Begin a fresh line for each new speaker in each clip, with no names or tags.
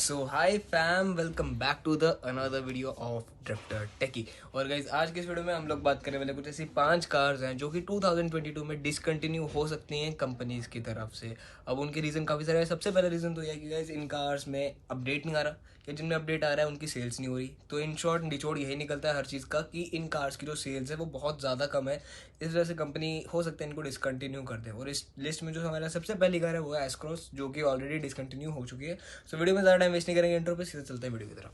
So hi fam, welcome back to the another video of Drifter Techie. और guys आज के इस video में हम लोग बात करने वाले कुछ ऐसी 5 कार्स हैं जो कि 2022 में डिसकंटिन्यू हो सकती हैं कंपनीज की तरफ से। अब उनके रीज़न काफ़ी सारे हैं। सबसे पहला रीज़न तो यह है कि गाइज इन कार्स में अपडेट नहीं आ रहा, या जिनमें अपडेट आ रहा है उनकी सेल्स नहीं हो रही। तो इन शॉर्ट निचोड़ यही निकलता है हर चीज़ का कि इन कार्स की जो सेल्स है वो बहुत ज़्यादा कम है। इस वजह से कंपनी हो सकता है इनको डिसकंटिन्यू कर दे। और इस लिस्ट में जो हमारा सबसे पहली कार है वो है एस-क्रॉस, जो कि ऑलरेडी डिसकंटिन्यू हो चुकी है। सो वीडियो में ज़्यादा टाइम वेस्ट नहीं करेंगे, इंट्रो पे सीधे चलते हैं वीडियो की तरफ।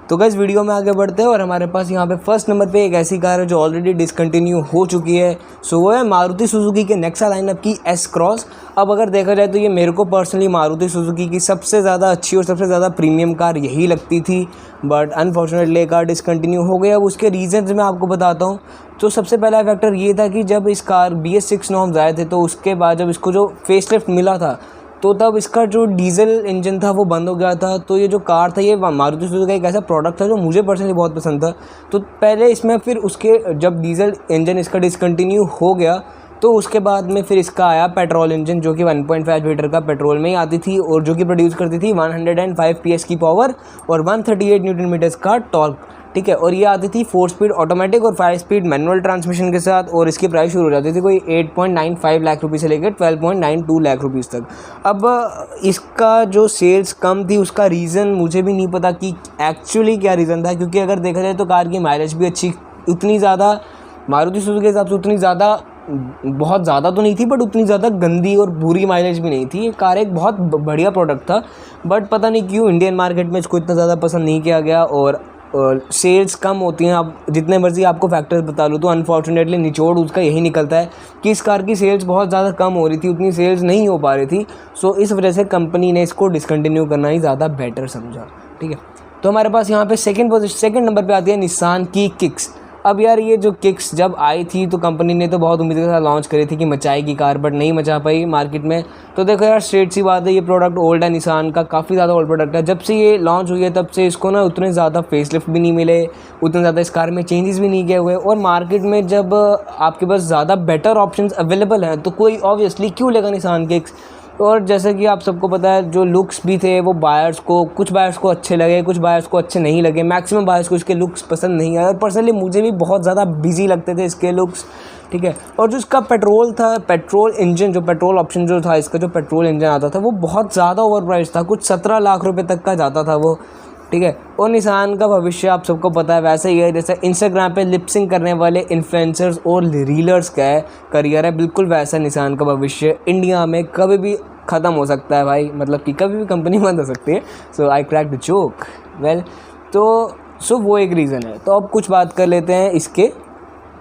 तो गाइस वीडियो में आगे बढ़ते हैं और हमारे पास यहाँ पे फर्स्ट नंबर पे एक ऐसी कार है जो ऑलरेडी डिसकंटिन्यू हो चुकी है। सो वो है मारुति सुजुकी के नेक्सा लाइनअप की एस-क्रॉस। अब अगर देखा जाए तो ये मेरे को पर्सनली मारुति सुजुकी की सबसे ज़्यादा अच्छी और सबसे ज़्यादा प्रीमियम कार यही लगती थी, बट अनफॉर्चुनेटली कार डिसकंटिन्यू हो गई। अब उसके रीजंस मैं आपको बताता हूँ। तो सबसे पहला फैक्टर ये था कि जब इस कार BS6 नॉर्म्स आए थे तो उसके बाद जब इसको जो फेसलिफ्ट मिला था तो तब इसका जो डीजल इंजन था वो बंद हो गया था। तो ये जो कार था ये मारुति सुजुकी का एक ऐसा प्रोडक्ट था जो मुझे पर्सनली बहुत पसंद था। तो पहले इसमें फिर उसके जब डीजल इंजन इसका डिसकंटिन्यू हो गया तो उसके बाद में फिर इसका आया पेट्रोल इंजन, जो कि 1.5 लीटर का पेट्रोल में ही आती थी और जो कि प्रोड्यूस करती थी 105 PS की पावर और 138 न्यूटन मीटर्स का टॉर्क। ठीक है, और ये आती थी 4 स्पीड ऑटोमेटिक और 5 स्पीड मैनुअल ट्रांसमिशन के साथ। और इसकी प्राइस शुरू हो जाती थी कोई 8.95 लाख रुपये से लेकर 12.92 लाख रुपीज़ तक। अब इसका जो सेल्स कम थी उसका रीज़न मुझे भी नहीं पता कि एक्चुअली क्या रीज़न था, क्योंकि अगर देखा जाए तो कार की माइलेज भी अच्छी, उतनी ज़्यादा मारुति सुजुकी के हिसाब से उतनी ज़्यादा बहुत ज़्यादा तो नहीं थी, बट उतनी ज़्यादा गंदी और बुरी माइलेज भी नहीं थी। ये कार एक बहुत बढ़िया प्रोडक्ट था, बट पता नहीं क्यों इंडियन मार्केट में इसको इतना ज़्यादा पसंद नहीं किया गया और सेल्स कम होती हैं। अब जितने मर्जी आपको फैक्टर्स बता लूँ तो अनफॉर्चुनेटली निचोड़ उसका यही निकलता है कि इस कार की सेल्स बहुत ज़्यादा कम हो रही थी, उतनी सेल्स नहीं हो पा रही थी। सो इस वजह से कंपनी ने इसको डिसकंटिन्यू करना ही ज़्यादा बेटर समझा। ठीक है, तो हमारे पास यहाँ पे सेकंड नंबर पे आती है निसान की किक्स। अब यार ये जो किक्स जब आई थी तो कंपनी ने तो बहुत उम्मीद के साथ लॉन्च करी थी कि मचाएगी कार, बट नहीं मचा पाई मार्केट में। तो देखो यार स्ट्रेट सी बात है, ये प्रोडक्ट ओल्ड है निसान का, काफ़ी ज़्यादा ओल्ड प्रोडक्ट है। जब से ये लॉन्च हुई है तब से इसको ना उतने ज़्यादा फेसलिफ्ट भी नहीं मिले, उतने ज़्यादा इस कार में चेंजेस भी नहीं किए हुए। और मार्केट में जब आपके पास ज़्यादा बेटर ऑप्शंस अवेलेबल हैं तो कोई ऑब्वियसली क्यों लेगा निसान किक्स। और जैसे कि आप सबको पता है जो लुक्स भी थे वो कुछ बायर्स को अच्छे लगे, कुछ बायर्स को अच्छे नहीं लगे। मैक्सिमम बायर्स को इसके लुक्स पसंद नहीं आए और पर्सनली मुझे भी बहुत ज़्यादा बिजी लगते थे इसके लुक्स। ठीक है, और जो इसका पेट्रोल इंजन, जो पेट्रोल ऑप्शन जो था, इसका जो पेट्रोल इंजन आता था वो बहुत ज़्यादा ओवर प्राइस था, कुछ 17 लाख रुपये तक का जाता था वो। ठीक है, और निसान का भविष्य आप सबको पता है वैसे ही है जैसे इंस्टाग्राम पे लिपसिंग करने वाले इन्फ्लुएंसर्स और रीलर्स का करियर है, बिल्कुल वैसा निसान का भविष्य इंडिया में कभी भी ख़त्म हो सकता है भाई, मतलब कि कभी भी कंपनी बंद हो सकती है। So I crack the joke well. तो वो एक रीज़न है। तो अब कुछ बात कर लेते हैं इसके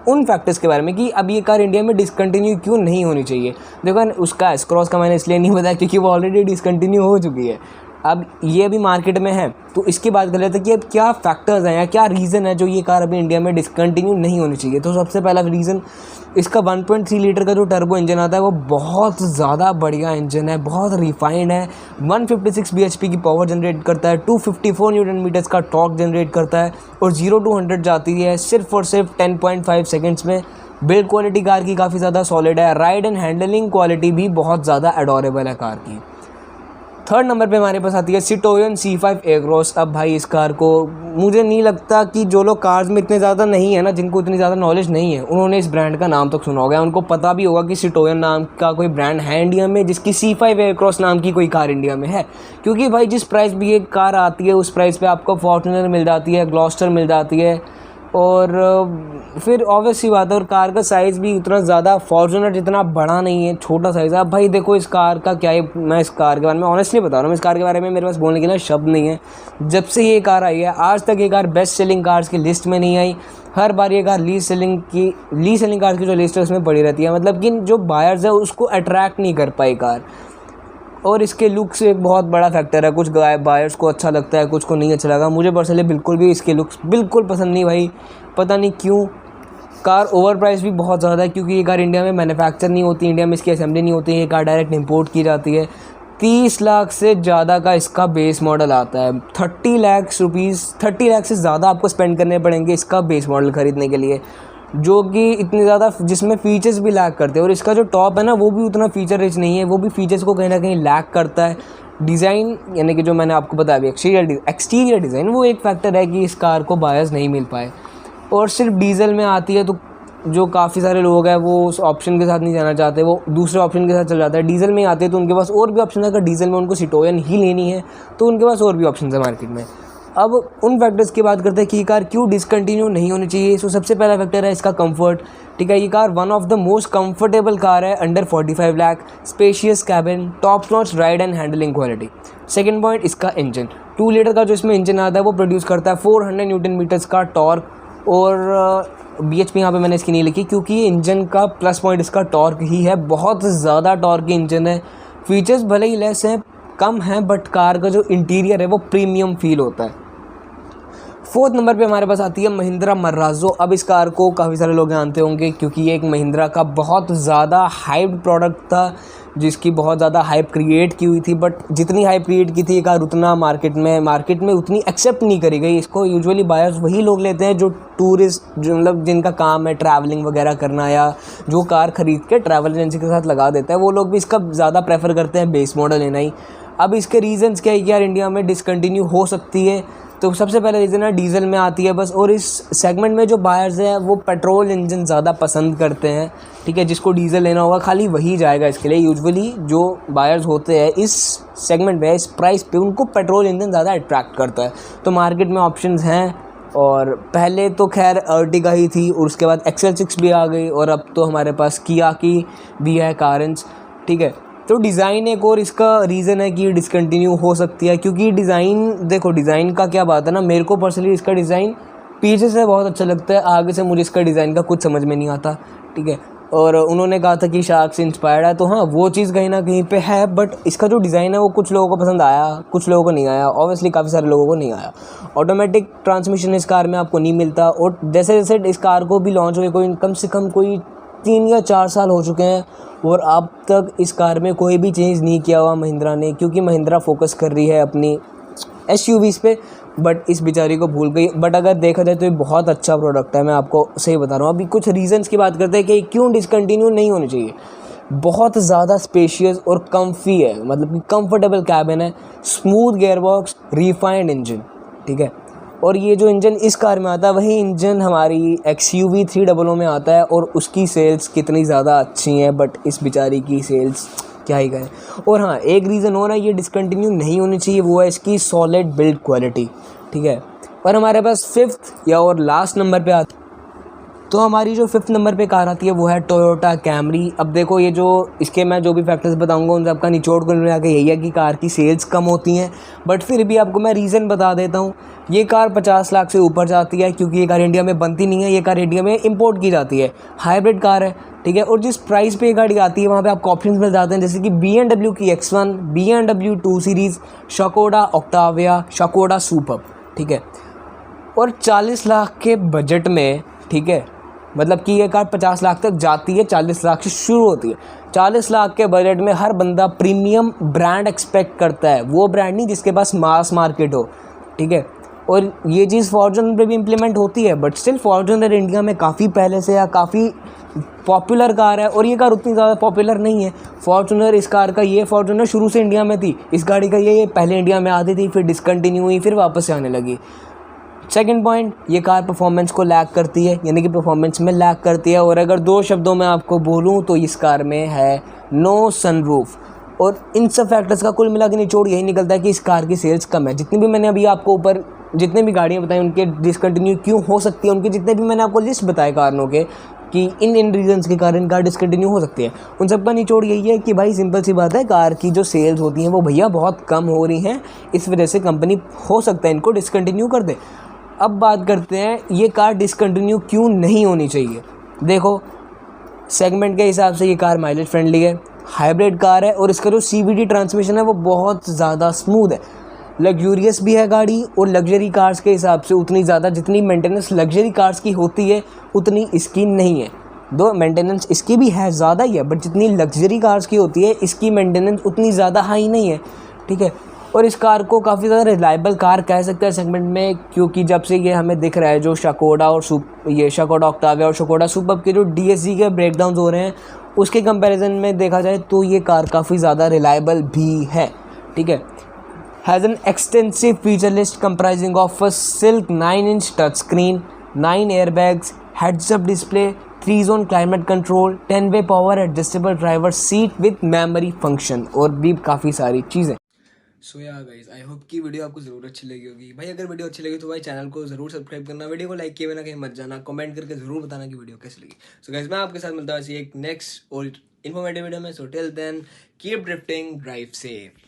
उन फैक्टर्स के बारे में कि अब ये कार इंडिया में डिसकंटिन्यू क्यों नहीं होनी चाहिए। देखो उसका एस-क्रॉस का मैंने इसलिए नहीं बताया क्योंकि वो ऑलरेडी डिसकंटिन्यू हो चुकी है। अब ये अभी मार्केट में है तो इसकी बात कर लेते हैं कि अब क्या फैक्टर्स हैं या क्या रीज़न है जो ये कार अभी इंडिया में डिसकंटिन्यू नहीं होनी चाहिए। तो सबसे पहला रीज़न, इसका 1.3 लीटर का जो टर्बो इंजन आता है वो बहुत ज़्यादा बढ़िया इंजन है, बहुत रिफाइंड है। 156 bhp की पावर जनरेट करता है, 254 न्यूटन मीटर्स का टॉर्क जनरेट करता है और 0 to 100 जाती है सिर्फ और सिर्फ 10.5 सेकेंड्स में। बिल्ड क्वालिटी कार की काफ़ी ज़्यादा सॉलिड है, राइड एंड हैंडलिंग क्वालिटी भी बहुत ज़्यादा एडोरेबल है कार की। थर्ड नंबर पे हमारे पास आती है सिटोयन C5 एयरक्रॉस। अब भाई इस कार को मुझे नहीं लगता कि जो लोग कार्स में इतने ज़्यादा नहीं है ना, जिनको इतनी ज़्यादा नॉलेज नहीं है, उन्होंने इस ब्रांड का नाम तक सुना होगा, उनको पता भी होगा कि सिटोयन नाम का कोई ब्रांड है इंडिया में जिसकी C5 एयरक्रॉस नाम की कोई कार इंडिया में है। क्योंकि भाई जिस प्राइस भी एक कार आती है उस प्राइस पर आपको फॉर्च्यूनर मिल जाती है, ग्लॉस्टर मिल जाती है और फिर ऑब्वियस सी बात है। और कार का साइज़ भी उतना ज़्यादा फॉर्च्यूनर जितना बड़ा नहीं है, छोटा साइज़ है। अब भाई देखो इस कार का क्या है, मैं इस कार के बारे में ऑनेस्टली बता रहा हूँ, इस कार के बारे में मेरे पास बोलने के लिए शब्द नहीं है। जब से ये कार आई है आज तक ये कार बेस्ट सेलिंग कार्स की लिस्ट में नहीं आई। हर बार ये कार ली सेलिंग कार्स की जो लिस्ट है उसमें पड़ी रहती है, मतलब कि जो बायर्स है उसको अट्रैक्ट नहीं कर पाई कार। और इसके लुक्स एक बहुत बड़ा फैक्टर है, कुछ बायर्स को अच्छा लगता है, कुछ को नहीं अच्छा लगा। मुझे पर्सनली बिल्कुल भी इसके लुक्स बिल्कुल पसंद नहीं भाई, पता नहीं क्यों। कार ओवर प्राइस भी बहुत ज़्यादा है क्योंकि ये कार इंडिया में मैन्युफैक्चर नहीं होती, इंडिया में इसकी असेंबली नहीं होती है, ये कार डायरेक्ट इंपोर्ट की जाती है। 30 लाख से ज़्यादा का इसका बेस मॉडल आता है, 30 लाख से ज़्यादा आपको स्पेंड करने पड़ेंगे इसका बेस मॉडल ख़रीदने के लिए। जो कि इतने ज़्यादा जिसमें फ़ीचर्स भी लैक करते हैं। और इसका जो टॉप है ना वो भी उतना फ़ीचर रिच नहीं है, वो भी फ़ीचर्स को कहीं ना कहीं लैक करता है। डिज़ाइन यानी कि जो मैंने आपको बताया अभी एक्सटीरियर डिज़ाइन वो एक फैक्टर है कि इस कार को बायर्स नहीं मिल पाए। और सिर्फ डीजल में आती है तो जो काफ़ी सारे लोग हैं वो उस ऑप्शन के साथ नहीं जाना चाहते, वो दूसरे ऑप्शन के साथ चल जाता है। डीजल में आते हैं तो उनके पास और भी ऑप्शन है, अगर डीजल में उनको सिटोयन ही लेनी है तो उनके पास और भी ऑप्शन है मार्केट में। अब उन फैक्टर्स की बात करते हैं कि ये कार क्यों डिसकंटिन्यू नहीं होनी चाहिए। सो सबसे पहला फैक्टर है इसका कंफर्ट। ठीक है, ये car one of the most comfortable car है under 45 lakh, spacious cabin, top notch ride and handling quality. Second point इसका इंजन, 2 लीटर का जो इसमें इंजन आता है वो प्रोड्यूस करता है 400 न्यूटन मीटर्स का टॉर्क। और BHP यहाँ पे मैंने इसकी नहीं लिखी क्योंकि ये इंजन का प्लस पॉइंट इसका टॉर्क ही है, बहुत ज़्यादा टॉर्क की इंजन है। फीचर्स भले ही लेस हैं, कम हैं, बट कार का जो इंटीरियर है वो प्रीमियम फील होता है। फोर्थ नंबर पे हमारे पास आती है महिंद्रा मर्राज़ो। अब इस कार को काफ़ी सारे लोग जानते होंगे क्योंकि ये एक महिंद्रा का बहुत ज़्यादा हाइप्ड प्रोडक्ट था, जिसकी बहुत ज़्यादा हाइप क्रिएट की हुई थी। बट जितनी हाइप क्रिएट की थी ये कार उतना मार्केट में उतनी एक्सेप्ट नहीं करी गई। इसको यूजुअली बायर्स वही लोग लेते हैं जो टूरिस्ट, जो मतलब जिनका काम है ट्रैवलिंग वगैरह करना, या जो कार ख़रीद के ट्रैवल एजेंसी के साथ लगा देता है, वो लोग भी इसका ज़्यादा प्रेफर करते हैं बेस मॉडल लेना ही। अब इसके रीजंस क्या है कि यार इंडिया में डिसकंटिन्यू हो सकती है, तो सबसे पहला रीज़न है डीजल में आती है बस। और इस सेगमेंट में जो बायर्स हैं वो पेट्रोल इंजन ज़्यादा पसंद करते हैं। ठीक है, जिसको डीजल लेना होगा खाली वही जाएगा इसके लिए। यूजुअली जो बायर्स होते हैं इस सेगमेंट में, इस प्राइस पे, उनको पेट्रोल इंजन ज़्यादा अट्रैक्ट करता है। तो मार्केट में ऑप्शंस हैं, और पहले तो खैर अर्टिगा ही थी और उसके बाद XL6 भी आ गई, और अब तो हमारे पास किया की भी है कारेंस। ठीक है, तो डिज़ाइन एक और इसका रीज़न है कि ये डिसकंटिन्यू हो सकती है क्योंकि डिज़ाइन, देखो डिज़ाइन का क्या बात है ना, मेरे को पर्सनली इसका डिज़ाइन पीछे से बहुत अच्छा लगता है, आगे से मुझे इसका डिज़ाइन का कुछ समझ में नहीं आता। ठीक है, और उन्होंने कहा था कि शार्क से इंस्पायर्ड है, तो हाँ वो चीज़ कहीं ना कहीं पे है, बट इसका जो डिज़ाइन है वो कुछ लोगों को पसंद आया, कुछ लोगों को नहीं आया। ऑब्वियसली काफ़ी सारे लोगों को नहीं आया। ऑटोमेटिक ट्रांसमिशन इस कार में आपको नहीं मिलता, और जैसे जैसे इस कार को भी लॉन्च हुए कोई कम से कम कोई 3 या 4 साल हो चुके हैं और अब तक इस कार में कोई भी चेंज नहीं किया हुआ महिंद्रा ने, क्योंकि महिंद्रा फोकस कर रही है अपनी SUVs पे, बट इस बेचारी को भूल गई। बट अगर देखा जाए तो ये बहुत अच्छा प्रोडक्ट है, मैं आपको सही बता रहा हूँ। अभी कुछ रीजंस की बात करते हैं कि क्यों डिसकंटिन्यू नहीं होनी चाहिए। बहुत ज़्यादा स्पेशियस और कम्फी है, मतलब कि कंफर्टेबल कैबिन है, स्मूथ गियरबॉक्स, रिफाइंड इंजन। ठीक है, और ये जो इंजन इस कार में आता है वही इंजन हमारी XUV 300 में आता है, और उसकी सेल्स कितनी ज़्यादा अच्छी हैं, बट इस बेचारी की सेल्स क्या ही करें। और हाँ, एक रीज़न और है ये डिसकंटिन्यू नहीं होनी चाहिए, वो है इसकी सॉलिड बिल्ड क्वालिटी। ठीक है, और हमारे पास फिफ्थ या और लास्ट नंबर पे आती, तो हमारी जो 5th नंबर पे कार आती है वो है टोयोटा कैमरी। अब देखो ये जो इसके मैं जो भी फैक्टर्स बताऊंगा उन सबका निचोड़ कुल मिला के यही है कि कार की सेल्स कम होती हैं, बट फिर भी आपको मैं रीज़न बता देता हूँ। ये कार 50 लाख से ऊपर जाती है क्योंकि ये कार इंडिया में बनती नहीं है, ये कार इंडिया में इंपोर्ट की जाती है, हाइब्रिड कार है। ठीक है, और जिस प्राइस पे ये गाड़ी आती है वहाँ पे आपको ऑप्शंस मिल जाते हैं, जैसे कि BMW की X1, BMW 2 series, Skoda Octavia, Skoda Superb. ठीक है, और 40 लाख के बजट में, ठीक है, मतलब कि ये कार 50 लाख तक जाती है, 40 लाख से शुरू होती है। 40 लाख के बजट में हर बंदा प्रीमियम ब्रांड एक्सपेक्ट करता है, वो ब्रांड नहीं जिसके पास मास मार्केट हो। ठीक है, और ये चीज़ फॉर्च्यूनर पे भी इम्प्लीमेंट होती है, बट स्टिल फॉर्च्यूनर इंडिया में काफ़ी पहले से या काफ़ी पॉपुलर कार है, और ये कार उतनी ज़्यादा पॉपुलर नहीं है। फॉर्च्यूनर, इस कार का ये फॉर्च्यूनर शुरू से इंडिया में थी, इस गाड़ी का ये पहले इंडिया में आती थी, फिर डिसकंटिन्यू हुई, फिर वापस से आने लगी। सेकंड पॉइंट, ये कार परफॉर्मेंस को लैग करती है, यानी कि परफॉर्मेंस में लैग करती है। और अगर 2 शब्दों में आपको बोलूँ तो इस कार में है नो सनरूफ। और इन सब फैक्टर्स का कुल मिला के निचोड़ यही निकलता है कि इस कार की सेल्स कम है। जितनी भी मैंने अभी आपको ऊपर जितने भी गाड़ियाँ बताई उनके डिसकंटिन्यू क्यों हो सकती है, उनके जितने भी मैंने आपको लिस्ट बताए कारणों के कि इन रीजंस के कारण कार डिसकंटिन्यू हो सकती है, उन सब का निचोड़ यही है कि भाई सिंपल सी बात है, कार की जो सेल्स होती हैं वो भैया बहुत कम हो रही हैं, इस वजह से कंपनी हो सकता है इनको डिसकंटिन्यू कर दे। अब बात करते हैं ये कार डिसकंटिन्यू क्यों नहीं होनी चाहिए। देखो, सेगमेंट के हिसाब से ये कार माइलेज फ्रेंडली है, हाइब्रिड कार है, और इसका जो CVT ट्रांसमिशन है वो बहुत ज़्यादा स्मूथ है, लग्जूरियस भी है गाड़ी। और लग्जरी कार्स के हिसाब से उतनी ज़्यादा जितनी मेंटेनेंस लग्जरी कार्स की होती है उतनी इसकी नहीं है। दो मेंटेनेंस इसकी भी है, ज़्यादा ही है, बट जितनी लग्जरी कार्स की होती है इसकी मेंटेनेंस उतनी ज़्यादा हाई नहीं है। ठीक है, और इस कार को काफ़ी ज़्यादा रिलायबल कार कह सकते हैं सेगमेंट में, क्योंकि जब से ये हमें दिख रहा है जो शकोडा और ये शकोडा ऑक्टाविया और शकोडा सुपर्ब के जो DSG के ब्रेकडाउन हो रहे हैं उसके कंपैरिजन में देखा जाए तो ये कार काफ़ी ज़्यादा रिलायबल भी है। ठीक है. Has an extensive feature list comprising of a silk 9-inch touchscreen, 9 airbags, heads-up display, 3-zone climate control, 10-way power adjustable driver seat with memory function और भी काफ़ी सारी चीज़ें. सो या गाइस, आई होप कि वीडियो आपको ज़रूर अच्छी लगी होगी. भाई अगर वीडियो अच्छी लगी तो भाई चैनल को ज़रूर सब्सक्राइब करना, वीडियो को लाइक किए बिना कहीं मत जाना, कमेंट करके ज़रूर बताना कि वीडियो कैसी लगी. सो गाइस, मैं आपके साथ मिलता हूँ ऐसी एक नेक्स्ट और इन्फॉर्मेटिव वीडियो में. So till then keep drifting, drive safe.